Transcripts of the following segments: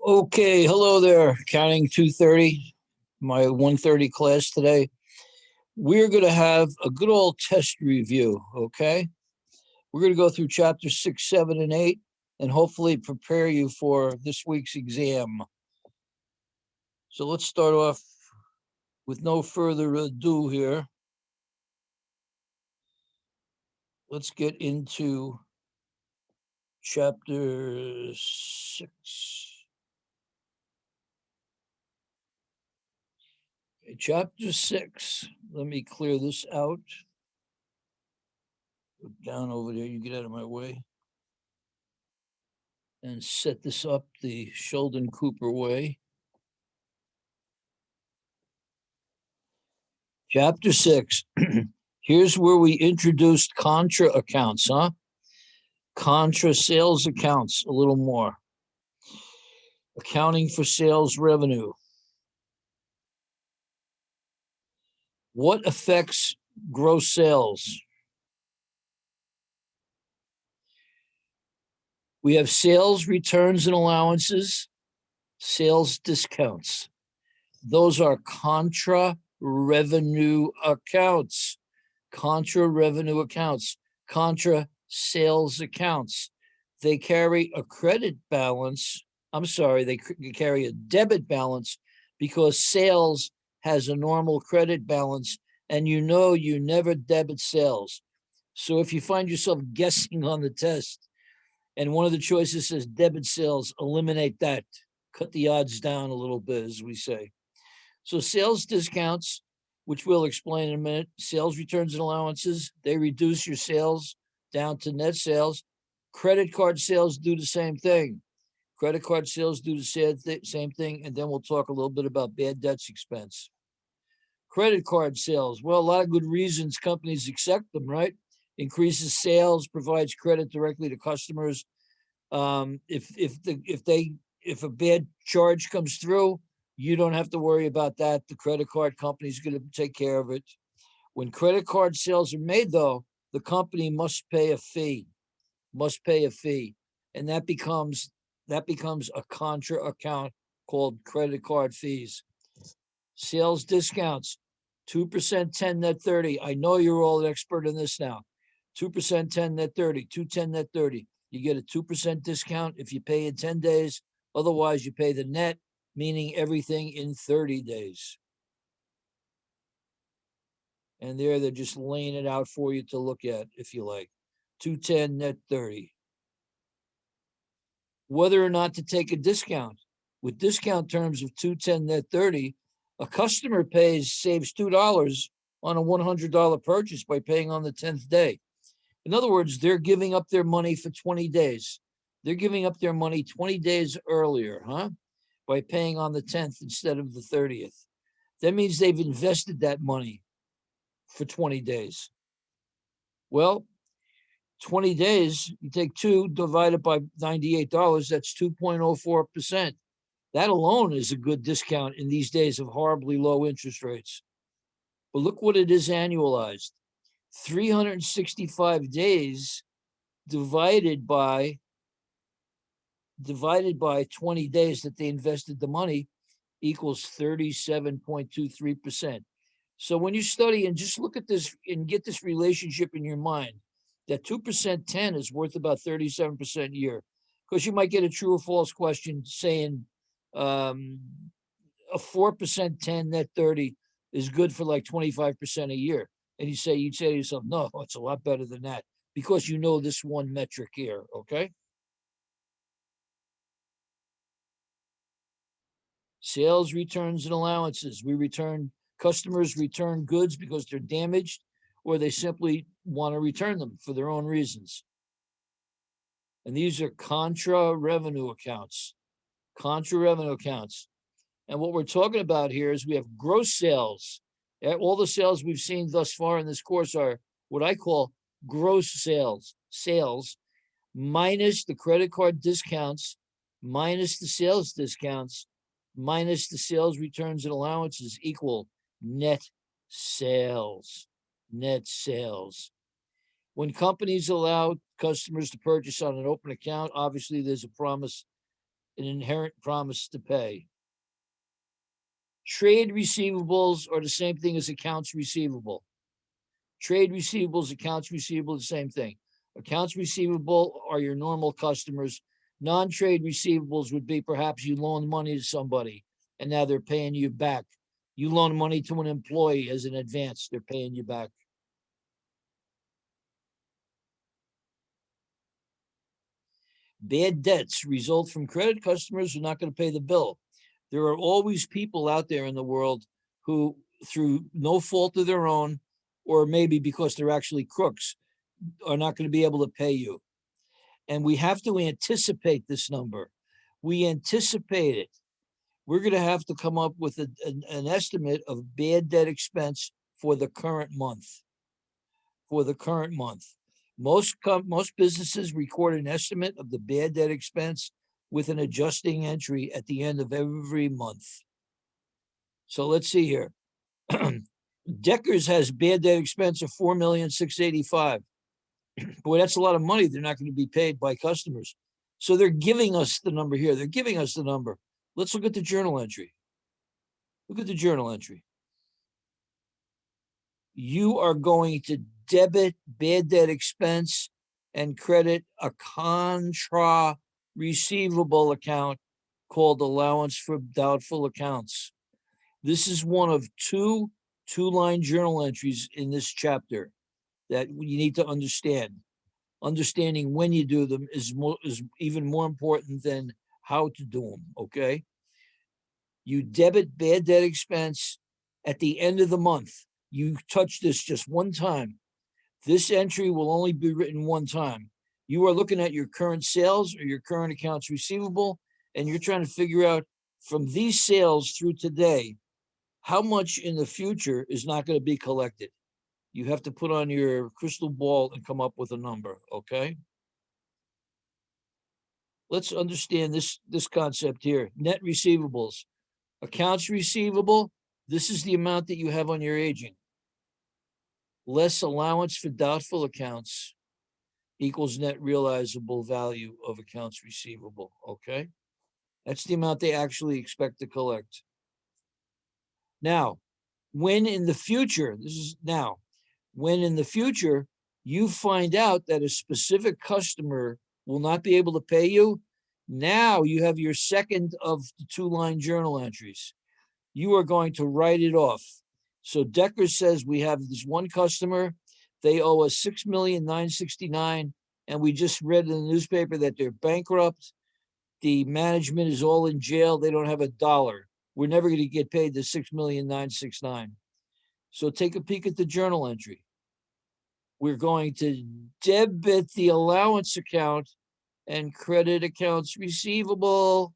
Okay, hello there. Counting 230, my 130 class today. We're going to have a good old test review, okay? We're going to go through chapter 6, 7, and 8, and hopefully prepare you for this week's exam. So let's start off with no further ado here. Let's get into chapter 6. Okay, chapter 6. Let me clear this out. Go down over there. You get out of my way. And set this up the Sheldon Cooper way. Chapter 6. Here's where we introduced contra accounts, huh? Contra sales accounts, a little more. Accounting for sales revenue. What affects gross sales? We have sales returns and allowances, sales discounts. Those are contra revenue accounts. Contra revenue accounts, contra sales accounts. They carry a credit balance. I'm sorry, they carry a debit balance because sales has a normal credit balance, and you never debit sales. So if you find yourself guessing on the test and one of the choices says debit sales, eliminate that. Cut the odds down a little bit, as we say. So sales discounts, which we'll explain in a minute, sales returns and allowances, they reduce your sales down to net sales. Credit card sales do the same thing. Credit card sales do the same thing, and then we'll talk a little bit about bad debts expense. Credit card sales, well, a lot of good reasons companies accept them, right? Increases sales, provides credit directly to customers. If a bad charge comes through, you don't have to worry about that. The credit card company is going to take care of it. When credit card sales are made, though, the company must pay a fee, and that becomes a contra account called credit card fees. Sales discounts, 2% 10 net 30. I know you're all an expert in this now. 2% 10 net 30, 210 net 30. You get a 2% discount if you pay in 10 days. Otherwise, you pay the net, meaning everything in 30 days. And there, they're just laying it out for you to look at, if you like. 210 net 30. Whether or not to take a discount. With discount terms of 210 net 30, a customer saves $2 on a $100 purchase by paying on the 10th day. In other words, they're giving up their money for 20 days. They're giving up their money 20 days earlier, huh? By paying on the 10th instead of the 30th. That means they've invested that money for 20 days. Well, 20 days, you take 2 divided by $98, that's 2.04%. That alone is a good discount in these days of horribly low interest rates. But look what it is annualized. 365 days divided by 20 days that they invested the money equals 37.23%. So when you study and just look at this and get this relationship in your mind, that 2% 10 is worth about 37% a year. Because you might get a true or false question saying a 4% 10 net 30 is good for like 25% a year. And you'd say to yourself, no, it's a lot better than that, because you know this one metric here, okay? Sales returns and allowances. Customers return goods because they're damaged, or they simply want to return them for their own reasons. And these are contra revenue accounts. Contra revenue accounts. And what we're talking about here is we have gross sales. All the sales we've seen thus far in this course are what I call gross sales. Sales minus the credit card discounts, minus the sales discounts, minus the sales returns and allowances equal net sales. Net sales. When companies allow customers to purchase on an open account, obviously there's a promise an inherent promise to pay. Trade receivables are the same thing as accounts receivable. Trade receivables, accounts receivable, the same thing. Accounts receivable are your normal customers. Non-trade receivables would be perhaps you loan money to somebody and now they're paying you back. You loan money to an employee as an advance, they're paying you back. Bad debts result from credit customers who are not going to pay the bill. There are always people out there in the world who, through no fault of their own, or maybe because they're actually crooks, are not going to be able to pay you. And we have to anticipate this number. We anticipate it. We're going to have to come up with an estimate of bad debt expense for the current month. For the current month. Most businesses record an estimate of the bad debt expense with an adjusting entry at the end of every month. So let's see here. Deckers has bad debt expense of $4,685,000. Boy, that's a lot of money. They're not going to be paid by customers. So they're giving us the number here. They're giving us the number. Let's look at the journal entry. Look at the journal entry. You are going to debit bad debt expense and credit a contra receivable account called allowance for doubtful accounts. This is one of two-line journal entries in this chapter that you need to understand. Understanding when you do them is even more important than how to do them, okay? You debit bad debt expense at the end of the month. You touch this just one time. This entry will only be written one time. You are looking at your current sales or your current accounts receivable, and you're trying to figure out from these sales through today, how much in the future is not going to be collected. You have to put on your crystal ball and come up with a number, okay? Let's understand this concept here. Net receivables. Accounts receivable, this is the amount that you have on your aging. Less allowance for doubtful accounts equals net realizable value of accounts receivable, okay? That's the amount they actually expect to collect. Now, when in the future, when in the future you find out that a specific customer will not be able to pay you, now you have your second of the two-line journal entries. You are going to write it off. So Decker says we have this one customer, they owe us $6,969,000, and we just read in the newspaper that they're bankrupt. The management is all in jail. They don't have a dollar. We're never going to get paid the $6,969,000. So take a peek at the journal entry. We're going to debit the allowance account and credit accounts receivable.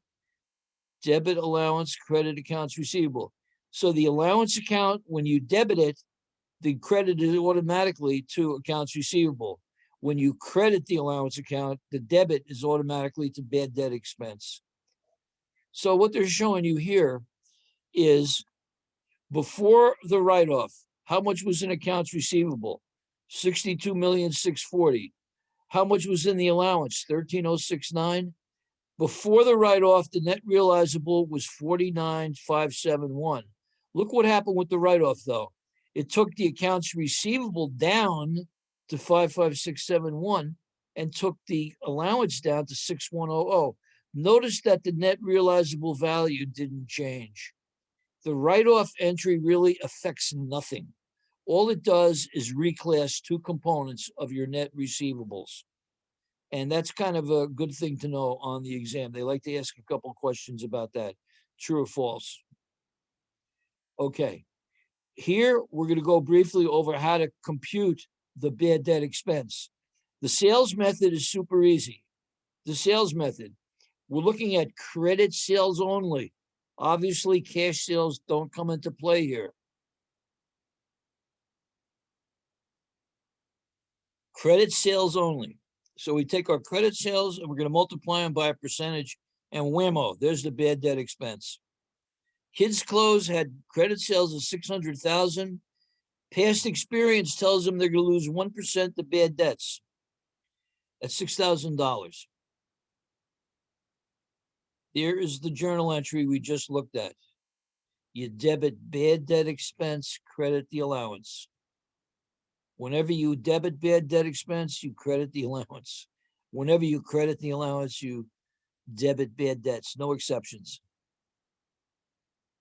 Debit allowance, credit accounts receivable. So the allowance account, when you debit it, the credit is automatically to accounts receivable. When you credit the allowance account, the debit is automatically to bad debt expense. So what they're showing you here is before the write-off, how much was in accounts receivable? $62,640,000. How much was in the allowance? $13,069,000. Before the write-off, the net realizable was $49,571. Look what happened with the write-off, though. It took the accounts receivable down to $55671 and took the allowance down to $6100. Notice that the net realizable value didn't change. The write-off entry really affects nothing. All it does is reclass two components of your net receivables. And that's kind of a good thing to know on the exam. They like to ask a couple questions about that. True or false? Okay. Here, we're going to go briefly over how to compute the bad debt expense. The sales method is super easy. The sales method, we're looking at credit sales only. Obviously, cash sales don't come into play here. Credit sales only. So we take our credit sales and we're going to multiply them by a percentage, and whammo, there's the bad debt expense. Kids Clothes had credit sales of $600,000. Past experience tells them they're going to lose 1% to bad debts. That's $6,000. Here is the journal entry we just looked at. You debit bad debt expense, credit the allowance. Whenever you debit bad debt expense, you credit the allowance. Whenever you credit the allowance, you debit bad debts, no exceptions.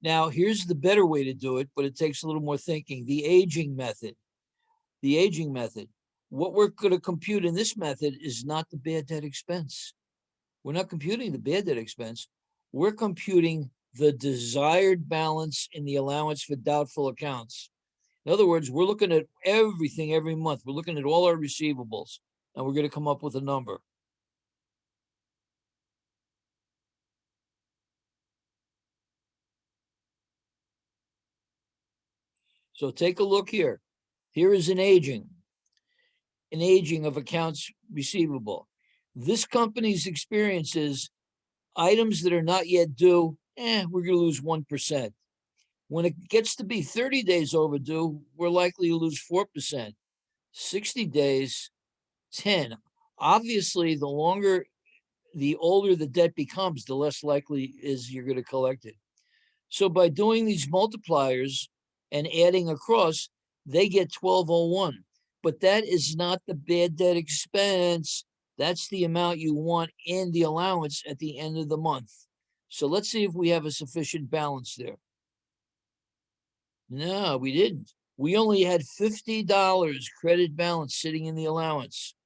Now, here's the better way to do it, but it takes a little more thinking. The aging method. The aging method. What we're going to compute in this method is not the bad debt expense. We're not computing the bad debt expense. We're computing the desired balance in the allowance for doubtful accounts. In other words, we're looking at everything every month. We're looking at all our receivables, and we're going to come up with a number. So take a look here. Here is an aging of accounts receivable. This company's experience is items that are not yet due, we're going to lose 1%. When it gets to be 30 days overdue, we're likely to lose 4%. 60 days, 10. Obviously, the older the debt becomes, the less likely is you're going to collect it. So by doing these multipliers and adding across, they get 1201. But that is not the bad debt expense. That's the amount you want in the allowance at the end of the month. So let's see if we have a sufficient balance there. No, we didn't. We only had $50 credit balance sitting in the allowance.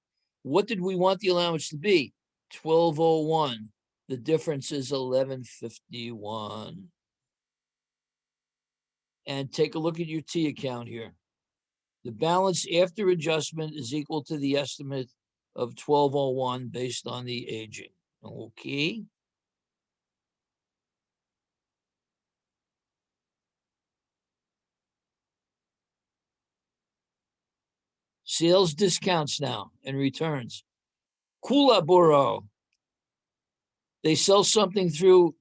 What did we want the allowance to be? 1201. The difference is 1151. And take a look at your T account here. The balance after adjustment is equal to the estimate of 1201 based on the aging. Okay. Sales discounts now and returns. Kulaburo. They sell something through.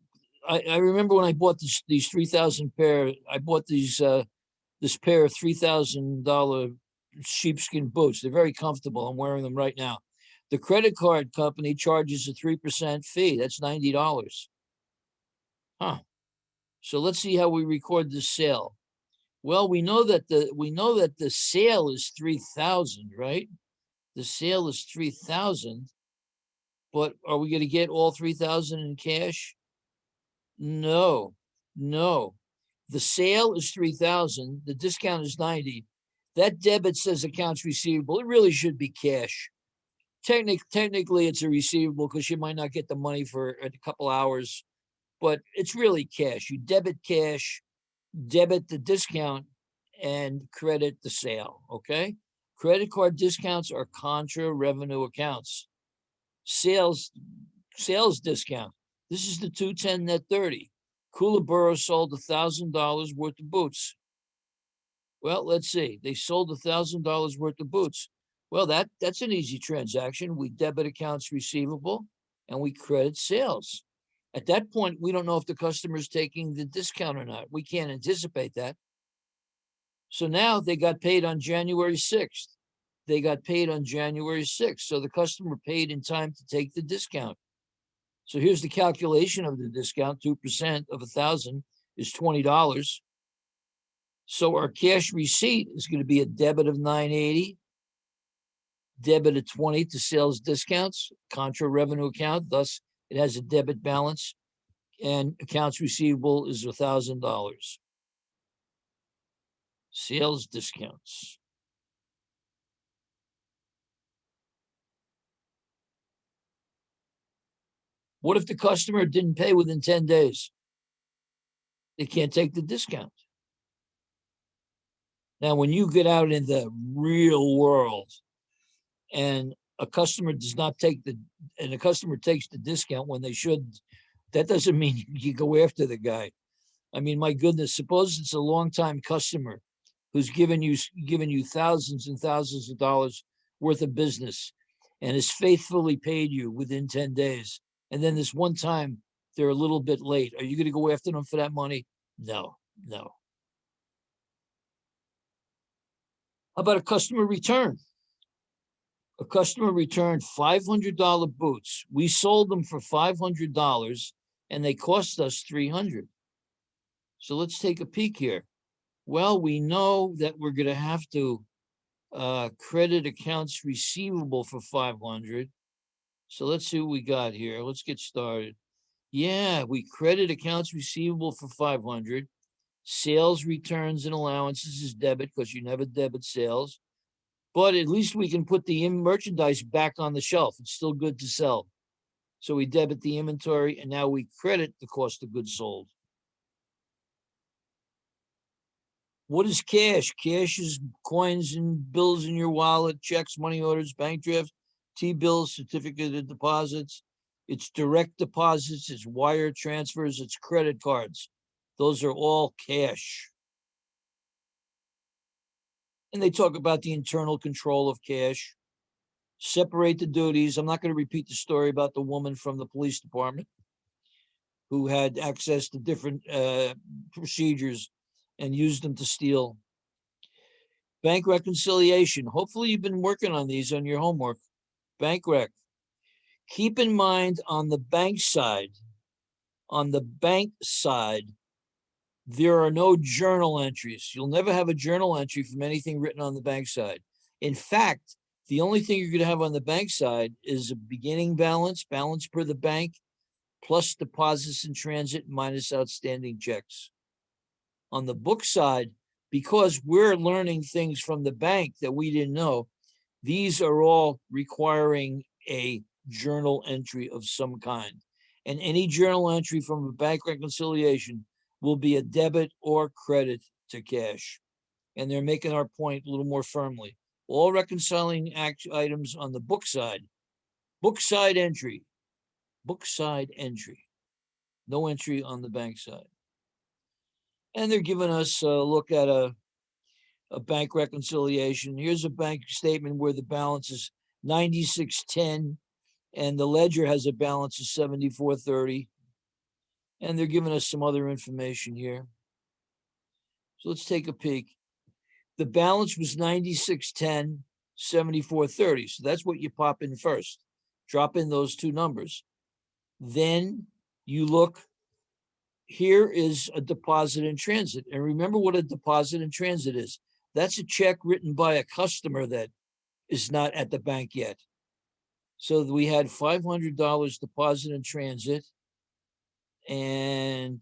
I remember when I bought these 3,000 pair. I bought this pair of $3,000 sheepskin boots. They're very comfortable. I'm wearing them right now. The credit card company charges a 3% fee. That's $90. Huh. So let's see how we record the sale. Well, we know that the sale is 3,000, right? The sale is 3,000, but are we going to get all 3,000 in cash? No. The sale is 3,000. The discount is 90. That debit says accounts receivable. It really should be cash. Technically, it's a receivable because you might not get the money for a couple hours, but it's really cash. You debit cash, debit the discount, and credit the sale. Okay. Credit card discounts are contra revenue accounts. Sales discount. This is the 210 net 30. Kulaburo sold $1,000 worth of boots. Well, let's see. They sold $1,000 worth of boots. Well, that's an easy transaction. We debit accounts receivable and we credit sales. At that point, we don't know if the customer is taking the discount or not. We can't anticipate that. So now they got paid on January 6th. They got paid on January 6th. So the customer paid in time to take the discount. So here's the calculation of the discount. 2% of 1,000 is $20. So our cash receipt is going to be a debit of $980, debit of 20 to sales discounts, contra revenue account. Thus, it has a debit balance, and accounts receivable is $1,000. Sales discounts. What if the customer didn't pay within 10 days? They can't take the discount. Now, when you get out in the real world and a customer does not take the customer takes the discount when they should, that doesn't mean you go after the guy. I mean, my goodness, suppose it's a longtime customer who's given you thousands and thousands of dollars worth of business and has faithfully paid you within 10 days. And then this one time they're a little bit late. Are you going to go after them for that money? No. How about a customer return? A customer returned $500 boots. We sold them for $500 and they cost us 300. So let's take a peek here. Well, we know that we're going to have to credit accounts receivable for 500. So let's see what we got here. Let's get started. Yeah, we credit accounts receivable for 500. Sales returns and allowances is debit because you never debit sales. But at least we can put the merchandise back on the shelf. It's still good to sell. So we debit the inventory and now we credit the cost of goods sold. What is cash? Cash is coins and bills in your wallet, checks, money orders, bank drafts, T-bills, certificate of deposits. It's direct deposits, it's wire transfers, it's credit cards. Those are all cash. And they talk about the internal control of cash. Separate the duties. I'm not going to repeat the story about the woman from the police department who had access to different procedures and used them to steal. Bank reconciliation. Hopefully you've been working on these on your homework. Bank rec. Keep in mind on the bank side, there are no journal entries. You'll never have a journal entry from anything written on the bank side. In fact, the only thing you're going to have on the bank side is a beginning balance per the bank, plus deposits in transit minus outstanding checks. On the book side, because we're learning things from the bank that we didn't know, these are all requiring a journal entry of some kind. And any journal entry from a bank reconciliation will be a debit or credit to cash. And they're making our point a little more firmly. All reconciling items on the book side entry, no entry on the bank side. And they're giving us a look at a bank reconciliation. Here's a bank statement where the balance is 9610 and the ledger has a balance of 7430. And they're giving us some other information here. So let's take a peek. The balance was 9610, 7430. So that's what you pop in first. Drop in those two numbers. Then you look, here is a deposit in transit. And remember what a deposit in transit is. That's a check written by a customer that is not at the bank yet. So we had $500 deposit in transit and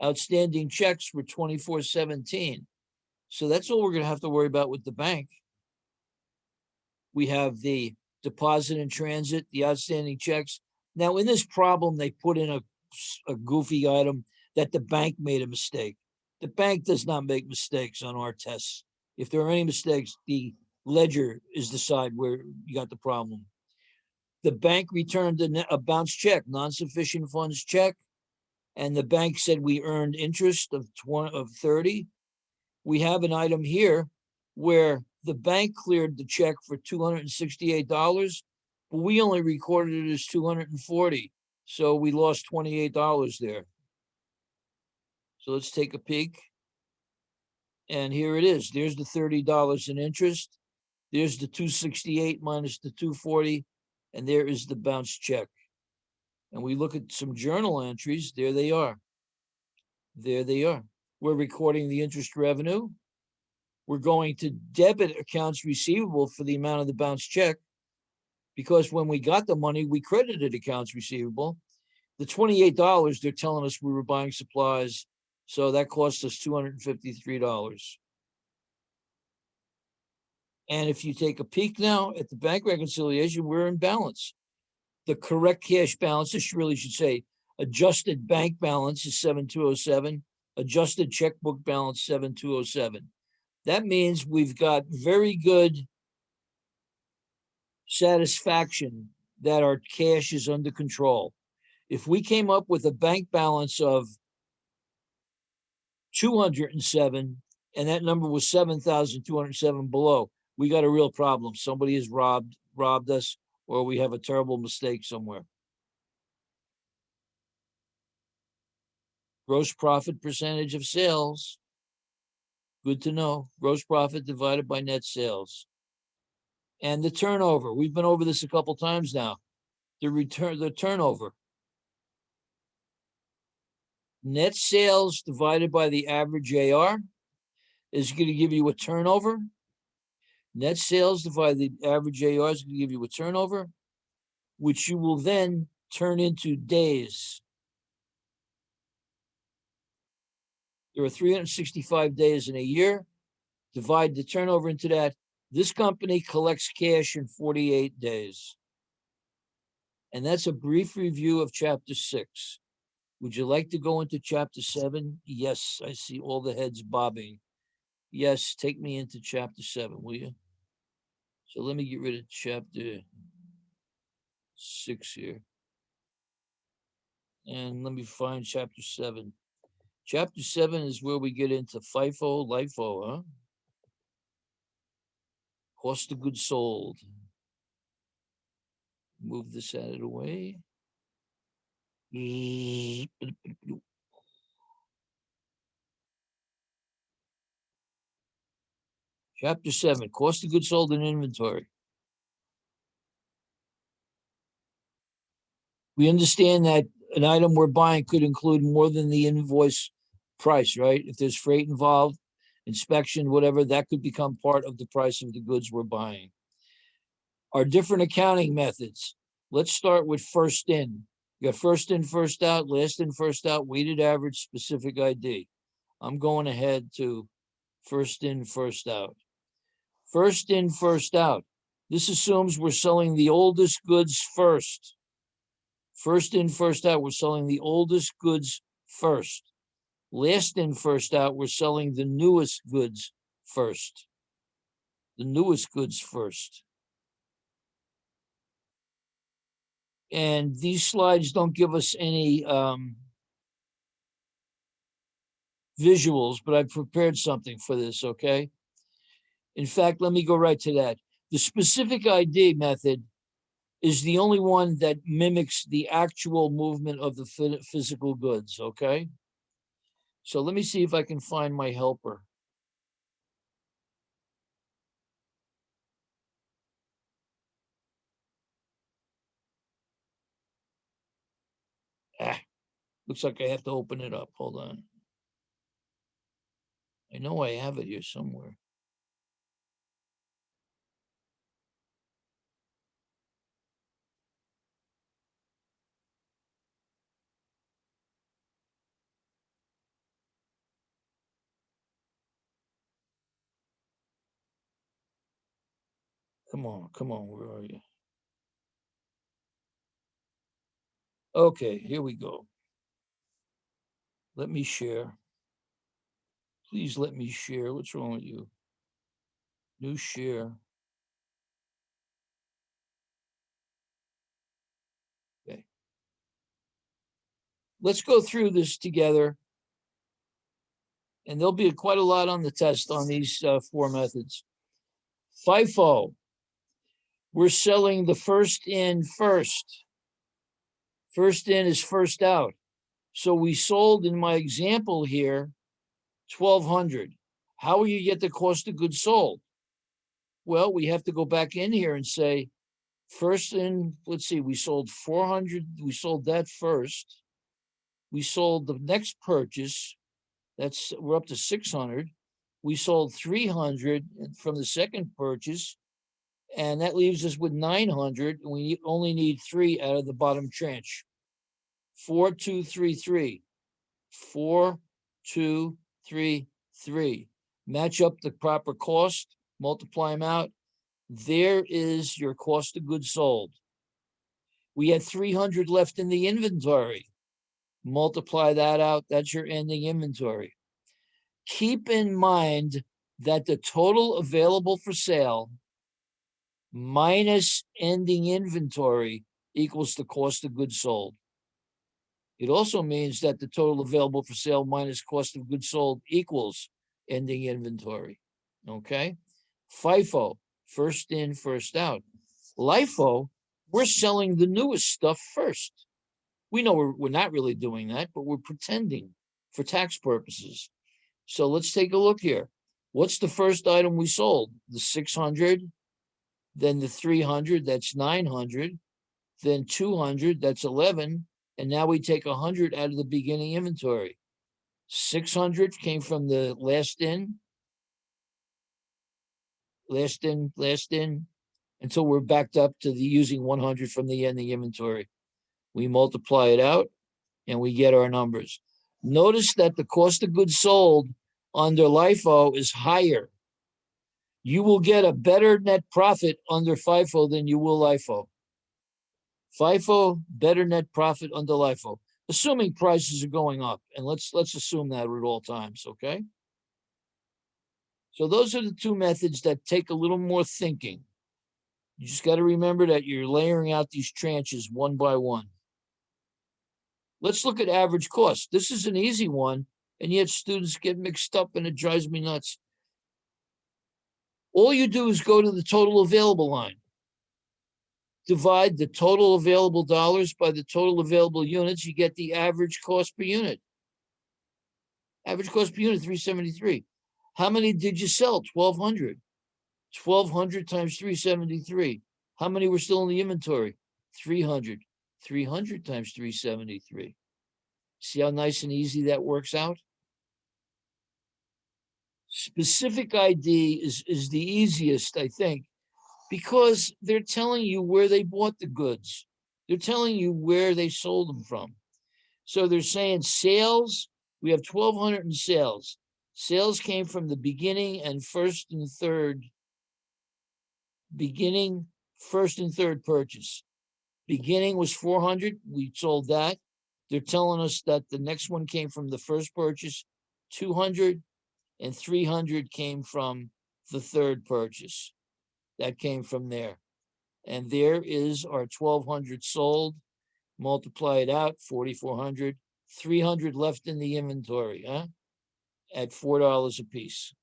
outstanding checks were $24.17. So that's all we're going to have to worry about with the bank. We have the deposit in transit, the outstanding checks. Now, in this problem, they put in a goofy item that the bank made a mistake. The bank does not make mistakes on our tests. If there are any mistakes, the ledger is the side where you got the problem. The bank returned a bounce check, non-sufficient funds check, and the bank said we earned interest of 30. We have an item here where the bank cleared the check for $268, but we only recorded it as $240. So we lost $28 there. So let's take a peek. And here it is. There's the $30 in interest. There's the 268 minus the 240. And there is the bounce check. And we look at some journal entries. There they are. There they are. We're recording the interest revenue. We're going to debit accounts receivable for the amount of the bounce check because when we got the money, we credited accounts receivable. The $28, they're telling us we were buying supplies. So that cost us $253. And if you take a peek now at the bank reconciliation, we're in balance. The correct cash balance, this really should say, adjusted bank balance is 7207, adjusted checkbook balance 7207. That means we've got very good satisfaction that our cash is under control. If we came up with a bank balance of 207 and that number was 7,207 below, we got a real problem. Somebody has robbed us, or we have a terrible mistake somewhere. Gross profit percentage of sales. Good to know. Gross profit divided by net sales. And the turnover. We've been over this a couple times now. the turnover. Net sales divided by the average AR is going to give you a turnover. Net sales divided by the average AR is going to give you a turnover, which you will then turn into days. There are 365 days in a year. Divide the turnover into that. This company collects cash in 48 days. And that's a brief review of chapter 6. Would you like to go into chapter 7? Yes, I see all the heads bobbing. Yes, take me into chapter 7, will you? So let me get rid of chapter 6 here. And let me find chapter 7. Chapter 7 is where we get into FIFO, LIFO, huh? Cost of goods sold. Move this out of the way. Chapter 7, cost of goods sold and inventory. We understand that an item we're buying could include more than the invoice price, right? If there's freight involved, inspection, whatever, that could become part of the price of the goods we're buying. Our different accounting methods. Let's start with first in. You got first in, first out, last in, first out, weighted average, specific ID. I'm going ahead to first in, first out. First in, first out. This assumes we're selling the oldest goods first. First in, first out, we're selling the oldest goods first. Last in, first out, we're selling the newest goods first. The newest goods first. And these slides don't give us any visuals, but I've prepared something for this, okay? In fact, let me go right to that. The specific ID method is the only one that mimics the actual movement of the physical goods, okay? So let me see if I can find my helper. Looks like I have to open it up. Hold on. I know I have it here somewhere. Come on, where are you? Okay, here we go. Let me share. Please let me share. What's wrong with you? New share. Okay. Let's go through this together. And there'll be quite a lot on the test on these 4 methods. FIFO. We're selling the first in first. First in is first out. So we sold, in my example here, 1,200. How will you get the cost of goods sold? Well, we have to go back in here and say, first in, let's see, we sold 400. We sold that first. We sold the next purchase. We're up to 600. We sold 300 from the second purchase, and that leaves us with 900. And we only need 3 out of the bottom tranche. 4, 2, 3, 3. 4, 2, 3, 3. Match up the proper cost, multiply them out. There is your cost of goods sold. We had 300 left in the inventory. Multiply that out. That's your ending inventory. Keep in mind that the total available for sale minus ending inventory equals the cost of goods sold. It also means that the total available for sale minus cost of goods sold equals ending inventory. Okay? FIFO, first in, first out. LIFO, we're selling the newest stuff first. We know we're not really doing that, but we're pretending for tax purposes. So let's take a look here. What's the first item we sold? The 600, then the 300, that's 900. then 200, that's 11. And now we take 100 out of the beginning inventory. 600 came from the last in, until we're backed up to the using 100 from the ending inventory. We multiply it out and we get our numbers. Notice that the cost of goods sold under LIFO is higher. You will get a better net profit under FIFO than you will LIFO. FIFO, better net profit under LIFO, assuming prices are going up. And let's assume that at all times, okay? So those are the two methods that take a little more thinking. You just got to remember that you're layering out these tranches one by one. Let's look at average cost. This is an easy one, and yet students get mixed up and it drives me nuts. All you do is go to the total available line. Divide the total available dollars by the total available units, you get the average cost per unit. Average cost per unit, $373. How many did you sell? 1,200. 1,200 times 373. How many were still in the inventory? 300. 300 times 373. See how nice and easy that works out? Specific ID is the easiest, I think, because they're telling you where they bought the goods. They're telling you where they sold them from. So they're saying sales, we have 1,200 in sales. Sales came from the beginning and first and third purchase. Beginning was 400, we sold that. They're telling us that the next one came from the first purchase, 200, and 300 came from the third purchase. That came from there. And there is our 1,200 sold. Multiply it out, 4,400. 300 left in the inventory, huh? At $4 a piece.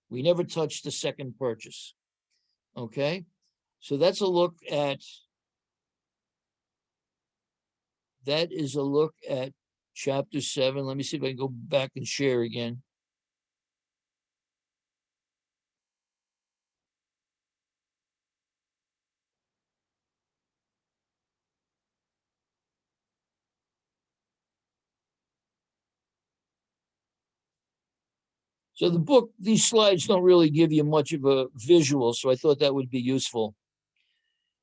We never touched the second purchase. Okay? So that's a look at, that is a look at chapter 7. Let me see if I can go back and share again. So the book, these slides don't really give you much of a visual, so I thought that would be useful.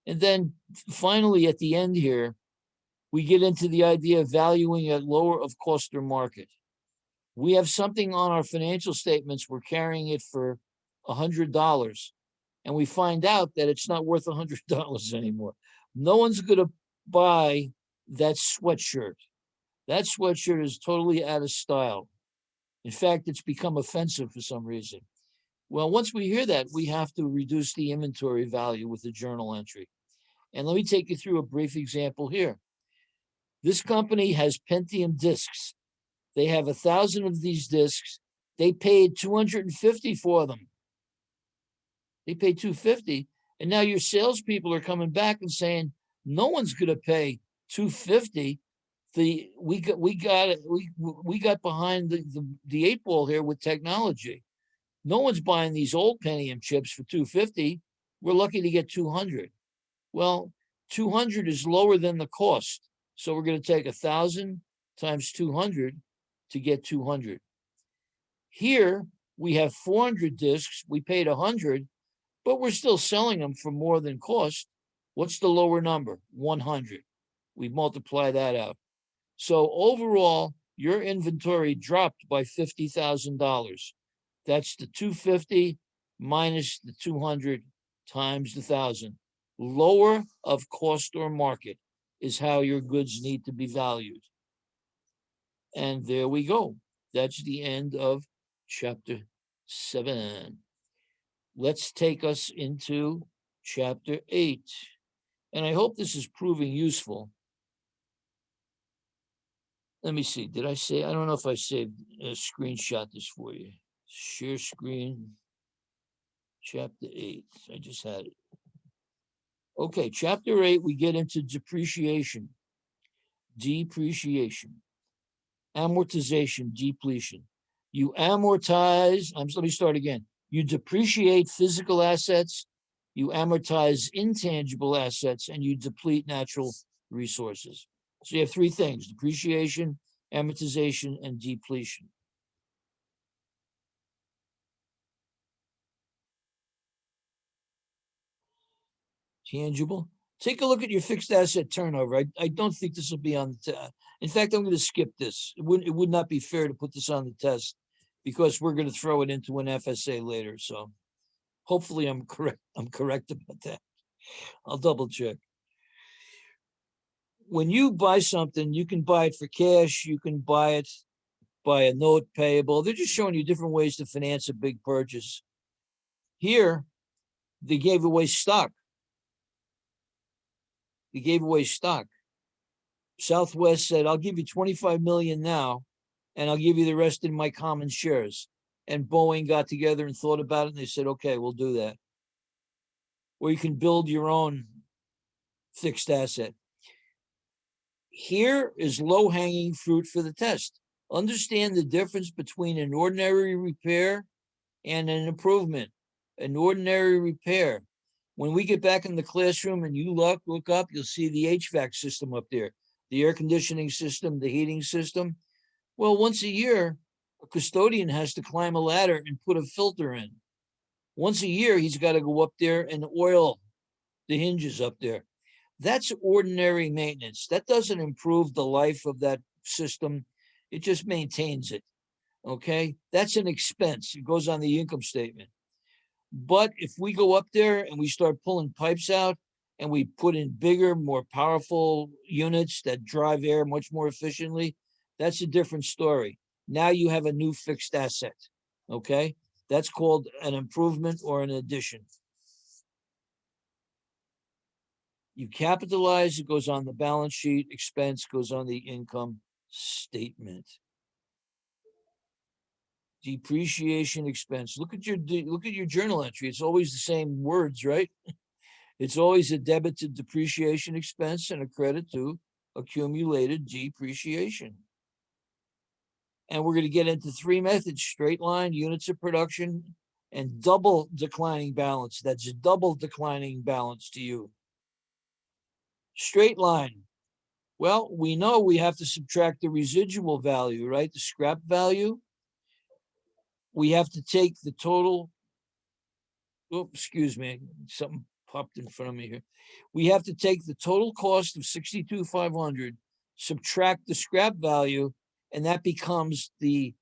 And then finally, at the end here, we get into the idea of valuing at lower of cost or market. We have something on our financial statements, we're carrying it for $100, and we find out that it's not worth $100 anymore. No one's going to buy that sweatshirt. That sweatshirt is totally out of style. In fact, it's become offensive for some reason. Well, once we hear that, we have to reduce the inventory value with a journal entry. And let me take you through a brief example here. This company has Pentium discs. They have 1,000 of these discs. They paid $250 for them. They paid $250, and now your salespeople are coming back and saying, no one's going to pay $250. We got behind the eight ball here with technology. No one's buying these old Pentium chips for $250. We're lucky to get 200. Well, 200 is lower than the cost, so we're going to take 1,000 times 200 to get 200. Here we have 400 discs. We paid 100, but we're still selling them for more than cost. What's the lower number? 100. We multiply that out. So overall, your inventory dropped by $50,000. That's the 250 minus the 200 times the 1,000. Lower of cost or market is how your goods need to be valued. And there we go. That's the end of chapter 7. Let's take us into chapter 8. And I hope this is proving useful. Let me see. Did I say? I don't know if I saved a screenshot this for you. Share screen. Chapter 8. I just had it. Okay, chapter 8, we get into depreciation, amortization, depletion. You amortize, let me start again. You depreciate physical assets you amortize intangible assets, and you deplete natural resources. So you have three things: depreciation, amortization, and depletion. Tangible. Take a look at your fixed asset turnover. I don't think this will be on the test. In fact, I'm going to skip this. It would not be fair to put this on the test because we're going to throw it into an FSA later. So hopefully I'm correct. I'm correct about that. I'll double check. When you buy something, you can buy it for cash. You can buy it by a note payable. They're just showing you different ways to finance a big purchase. Here, they gave away stock. They gave away stock. Southwest said, I'll give you 25 million now, and I'll give you the rest in my common shares. And Boeing got together and thought about it, and they said, okay, we'll do that. Or you can build your own fixed asset. Here is low-hanging fruit for the test. Understand the difference between an ordinary repair and an improvement. An ordinary repair. When we get back in the classroom and you look up, you'll see the HVAC system up there, the air conditioning system, the heating system. Well, once a year, a custodian has to climb a ladder and put a filter in. Once a year, he's got to go up there and oil the hinges up there. That's ordinary maintenance. That doesn't improve the life of that system. It just maintains it. Okay? That's an expense. It goes on the income statement. But if we go up there and we start pulling pipes out and we put in bigger, more powerful units that drive air much more efficiently, that's a different story. Now you have a new fixed asset. Okay? That's called an improvement or an addition. You capitalize, it goes on the balance sheet. Expense goes on the income statement. Depreciation expense. Look at your journal entry. It's always the same words, right? It's always a debit to depreciation expense and a credit to accumulated depreciation. And we're going to get into three methods: straight line, units of production, and double declining balance. That's double declining balance to you. Straight line. Well, we know we have to subtract the residual value, right? The scrap value. We have to take the total. Oh, excuse me. Something popped in front of me here. We have to take the total cost of 62,500, subtract the scrap value, and that becomes the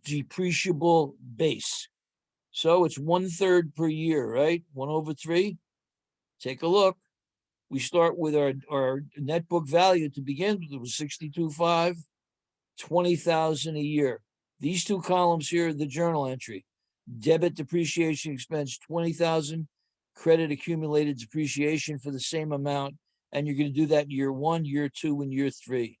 depreciable base. So it's 1/3 per year, right? 1/3. Take a look. We start with our net book value to begin with. It was 62,500, 20,000 a year. These two columns here are the journal entry. Debit depreciation expense, 20,000, credit accumulated depreciation for the same amount. And you're going to do that in year 1, year 2, and year 3.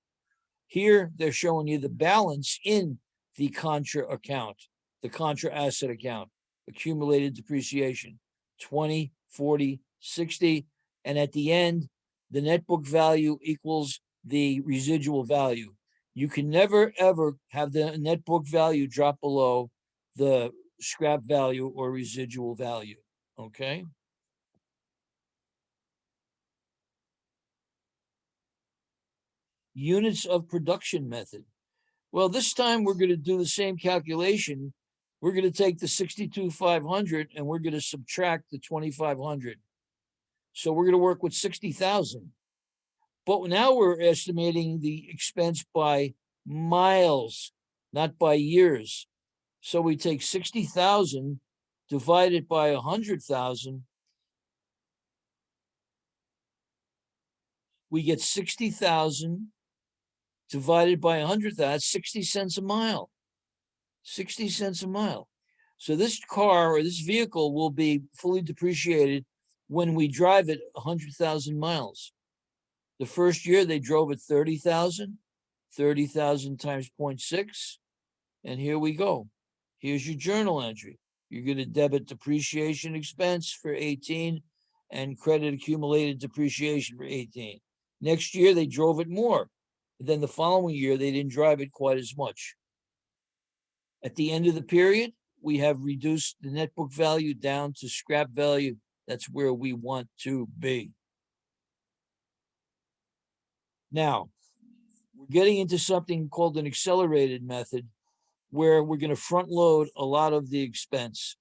Here, they're showing you the balance in the contra account, the contra asset account, accumulated depreciation, 20, 40, 60. And at the end, the net book value equals the residual value. You can never, ever have the net book value drop below the scrap value or residual value, okay? Units of production method. Well, this time we're going to do the same calculation. We're going to take the 62,500 and we're going to subtract the 2,500. So we're going to work with 60,000. But now we're estimating the expense by miles, not by years. So we take 60,000 divided by 100,000. We get 60,000 divided by 100,000. That's 60 cents a mile. 60 cents a mile. So this car or this vehicle will be fully depreciated when we drive it 100,000 miles. The first year they drove it 30,000, 30,000 times 0.6. And here we go. Here's your journal entry. You're going to debit depreciation expense for 18 and credit accumulated depreciation for 18. Next year, they drove it more. Then the following year, they didn't drive it quite as much. At the end of the period, we have reduced the net book value down to scrap value. That's where we want to be. Now, we're getting into something called an accelerated method, where we're going to front load a lot of the expense.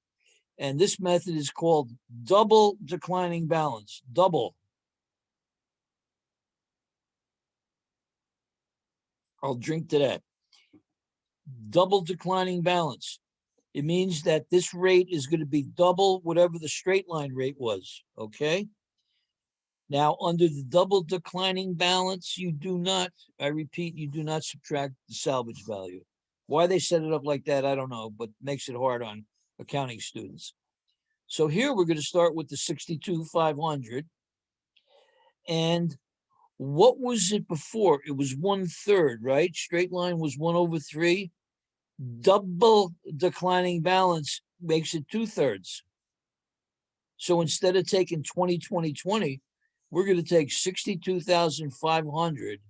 And this method is called double declining balance. Double. I'll drink to that. Double declining balance. It means that this rate is going to be double whatever the straight line rate was, okay? Now, under the double declining balance, you do not, I repeat, you do not subtract the salvage value. Why they set it up like that, I don't know, but makes it hard on accounting students. So here we're going to start with the 62,500. And what was it before? It was 1/3, right? Straight line was 1/3. Double declining balance makes it 2/3. So instead of taking 20, 20, 20, we're going to take 62,500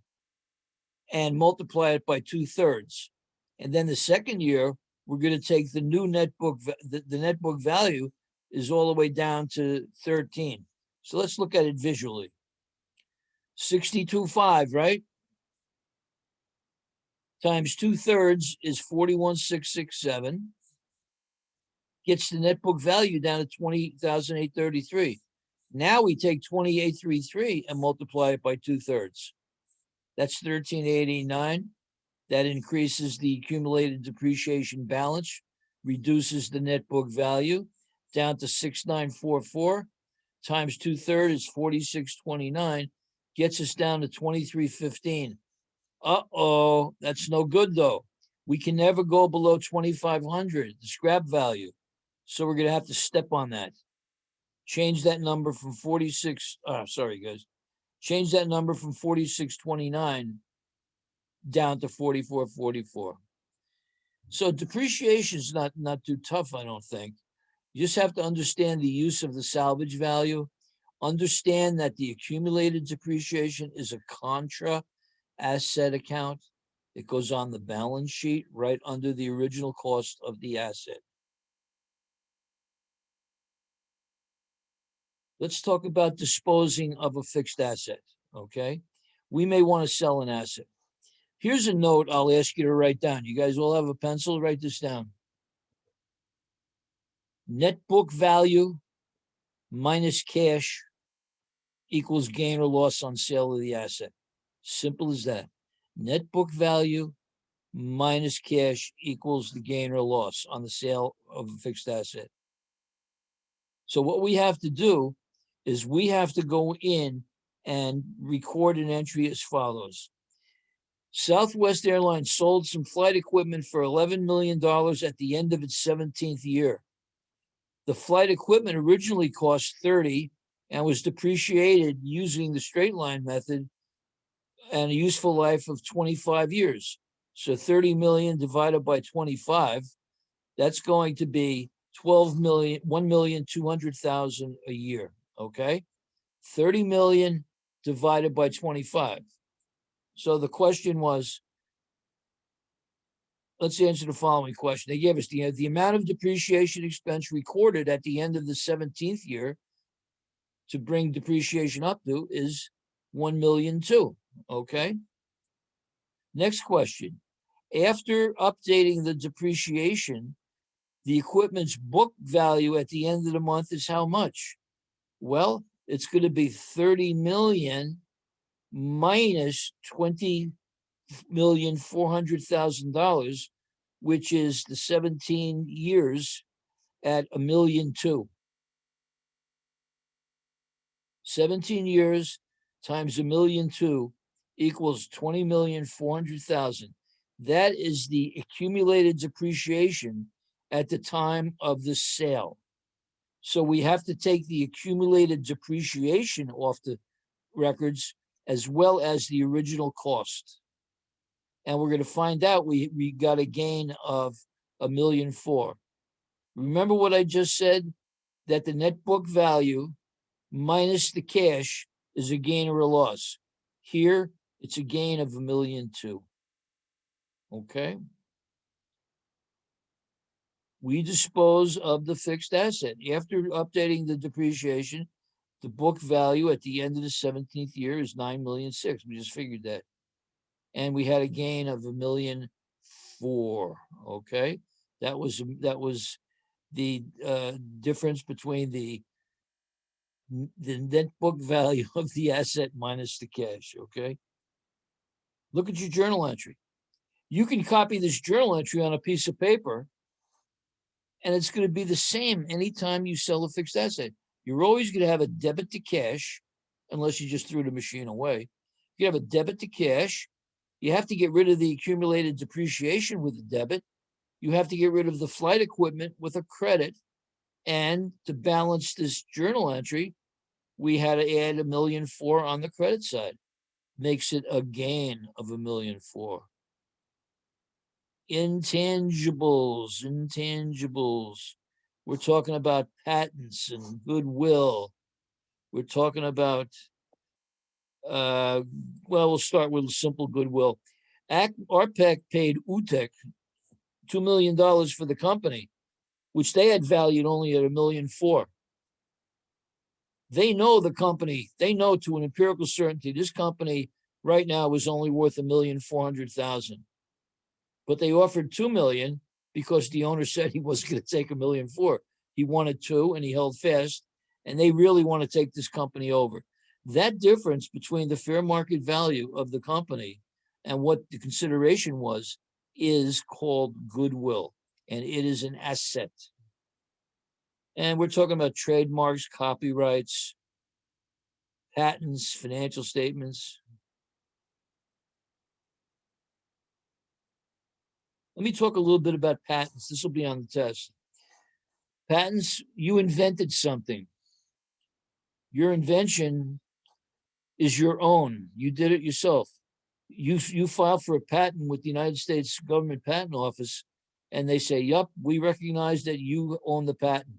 and multiply it by 2/3. And then the second year, we're going to take the new net book, the net book value is all the way down to 13. So let's look at it visually. 62.5, right? Times 2/3 is 41,667. Gets the net book value down to 20,833. Now we take 2833 and multiply it by 2/3. That's 1389. That increases the accumulated depreciation balance, reduces the net book value down to 6944. Times 2/3 is 4629. Gets us down to 2315. Uh-oh, that's no good though. We can never go below 2,500, the scrap value. So we're going to have to step on that. Change that number from 46, sorry guys. Change that number from 4629 down to 4444. So depreciation is not too tough, I don't think. You just have to understand the use of the salvage value. Understand that the accumulated depreciation is a contra asset account. It goes on the balance sheet right under the original cost of the asset. Let's talk about disposing of a fixed asset, okay? We may want to sell an asset. Here's a note I'll ask you to write down. You guys all have a pencil? Write this down. Net book value minus cash equals gain or loss on sale of the asset. Simple as that. Net book value minus cash equals the gain or loss on the sale of a fixed asset. So what we have to do is we have to go in and record an entry as follows. Southwest Airlines sold some flight equipment for $11 million at the end of its 17th year. The flight equipment originally cost 30 and was depreciated using the straight line method and a useful life of 25 years. So 30 million divided by 25, that's going to be 1,200,000 a year, okay? 30 million divided by 25. So the question was, let's answer the following question. They gave us the amount of depreciation expense recorded at the end of the 17th year to bring depreciation up to is 1,000,002, okay? Next question. After updating the depreciation, the equipment's book value at the end of the month is how much? Well, it's going to be 30 million minus $20,400,000, which is the 17 years at 1,000,002. 17 years times 1,000,002 equals 20,400,000. That is the accumulated depreciation at the time of the sale. So we have to take the accumulated depreciation off the records as well as the original cost. And we're going to find out we got a gain of 1,000,004. Remember what I just said? That the net book value minus the cash is a gain or a loss. Here, it's a gain of 1,000,002. Okay? We dispose of the fixed asset. After updating the depreciation, the book value at the end of the 17th year is 9,000,006. We just figured that. And we had a gain of 1,000,004. Okay. That was the difference between the net book value of the asset minus the cash. Okay. Look at your journal entry. You can copy this journal entry on a piece of paper, and it's going to be the same anytime you sell a fixed asset. You're always going to have a debit to cash, unless you just threw the machine away. You have a debit to cash. You have to get rid of the accumulated depreciation with a debit. You have to get rid of the flight equipment with a credit. And to balance this journal entry, we had to add 1,000,004 on the credit side. Makes it a gain of 1,000,004. Intangibles. We're talking about patents and goodwill. We're talking about, we'll start with simple goodwill. ARPEC paid UTEC $2 million for the company, which they had valued only at 1,000,004. They know the company. They know to an empirical certainty this company right now is only worth 1,400,000. But they offered 2 million because the owner said he wasn't going to take 1,000,004. He wanted 2 and he held fast, and they really want to take this company over. That difference between the fair market value of the company and what the consideration was is called goodwill, and it is an asset. And we're talking about trademarks, copyrights, patents, financial statements. Let me talk a little bit about patents. This will be on the test. Patents, you invented something. Your invention is your own. You did it yourself. You filed for a patent with the United States Government Patent Office, and they say, yup, we recognize that you own the patent.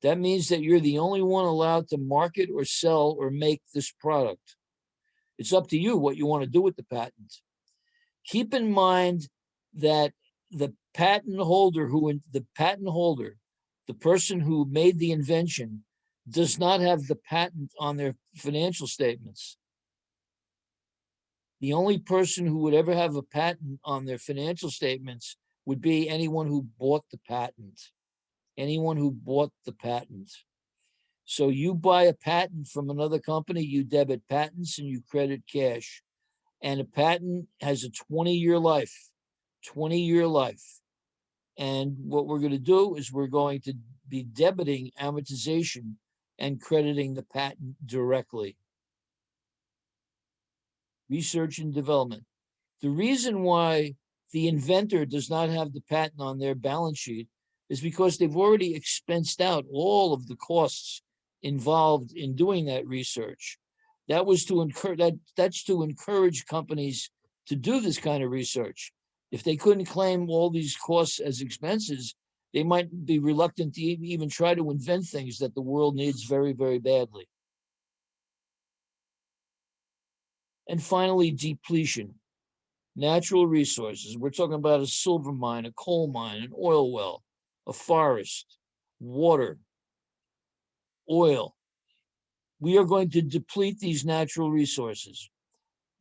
That means that you're the only one allowed to market or sell or make this product. It's up to you what you want to do with the patent. Keep in mind that the patent holder, the person who made the invention, does not have the patent on their financial statements. The only person who would ever have a patent on their financial statements would be anyone who bought the patent. Anyone who bought the patent. So you buy a patent from another company, you debit patents and you credit cash. And a patent has a 20-year life. 20-year life. And what we're going to do is we're going to be debiting amortization and crediting the patent directly. Research and development. The reason why the inventor does not have the patent on their balance sheet is because they've already expensed out all of the costs involved in doing that research. That's to encourage companies to do this kind of research. If they couldn't claim all these costs as expenses, they might be reluctant to even try to invent things that the world needs very, very badly. And finally, depletion. Natural resources. We're talking about a silver mine, a coal mine, an oil well, a forest, water, oil. We are going to deplete these natural resources.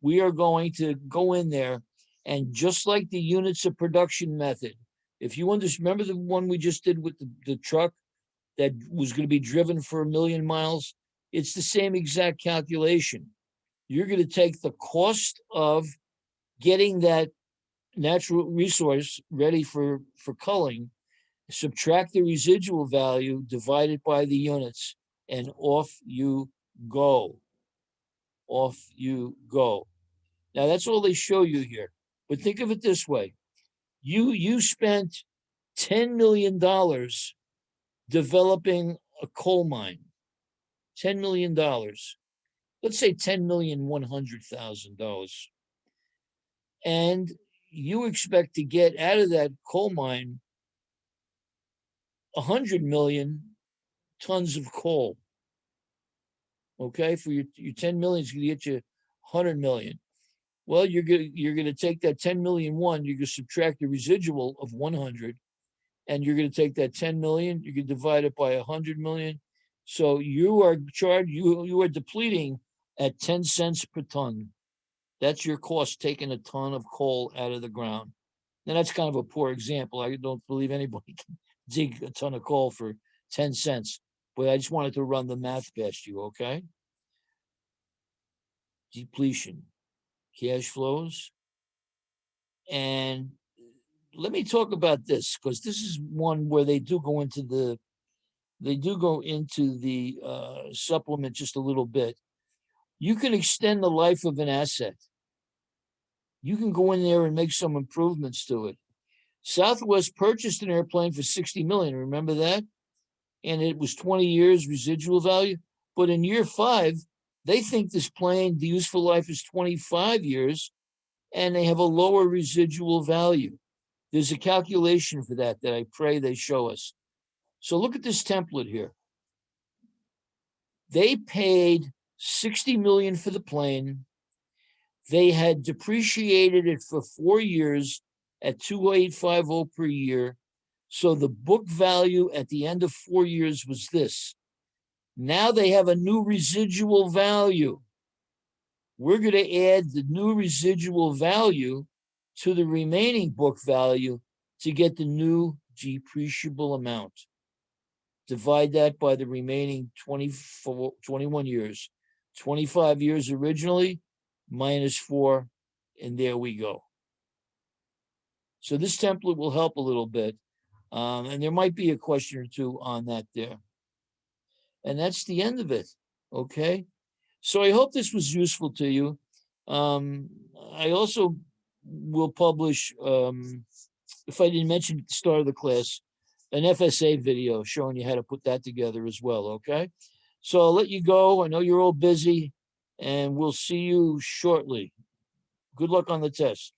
We are going to go in there, and just like the units of production method, if you remember the one we just did with the truck that was going to be driven for 1,000,000 miles, it's the same exact calculation. You're going to take the cost of getting that natural resource ready for culling, subtract the residual value, divide it by the units, and off you go. Off you go. Now, that's all they show you here. But think of it this way. You spent $10 million developing a coal mine. $10 million. Let's say $10,100,000. And you expect to get out of that coal mine 100 million tons of coal. Okay, for your 10 million is going to get you 100 million. Well, you're going to take that 10 million one, you're going to subtract the residual of 100, and you're going to take that 10 million, you can divide it by 100 million. So you are charged, you are depleting at 10 cents per ton. That's your cost taking a ton of coal out of the ground. Now that's kind of a poor example. I don't believe anybody can dig a ton of coal for 10 cents, but I just wanted to run the math past you, okay? Depletion, cash flows. And let me talk about this, because this is one where they do go into the supplement just a little bit. You can extend the life of an asset. You can go in there and make some improvements to it. Southwest purchased an airplane for 60 million. Remember that? And it was 20 years residual value. But in year 5, they think this plane, the useful life is 25 years, and they have a lower residual value. There's a calculation for that I pray they show us. So look at this template here. They paid 60 million for the plane. They had depreciated it for 4 years at 2,850 per year. So the book value at the end of 4 years was this. Now they have a new residual value. We're going to add the new residual value to the remaining book value to get the new depreciable amount. Divide that by the remaining 21 years. 25 years originally, minus 4, and there we go. So this template will help a little bit. And there might be a question or two on that there. And that's the end of it, okay? So I hope this was useful to you. I also will publish, if I didn't mention at the start of the class, an FSA video showing you how to put that together as well, okay? So I'll let you go. I know you're all busy, and we'll see you shortly. Good luck on the test.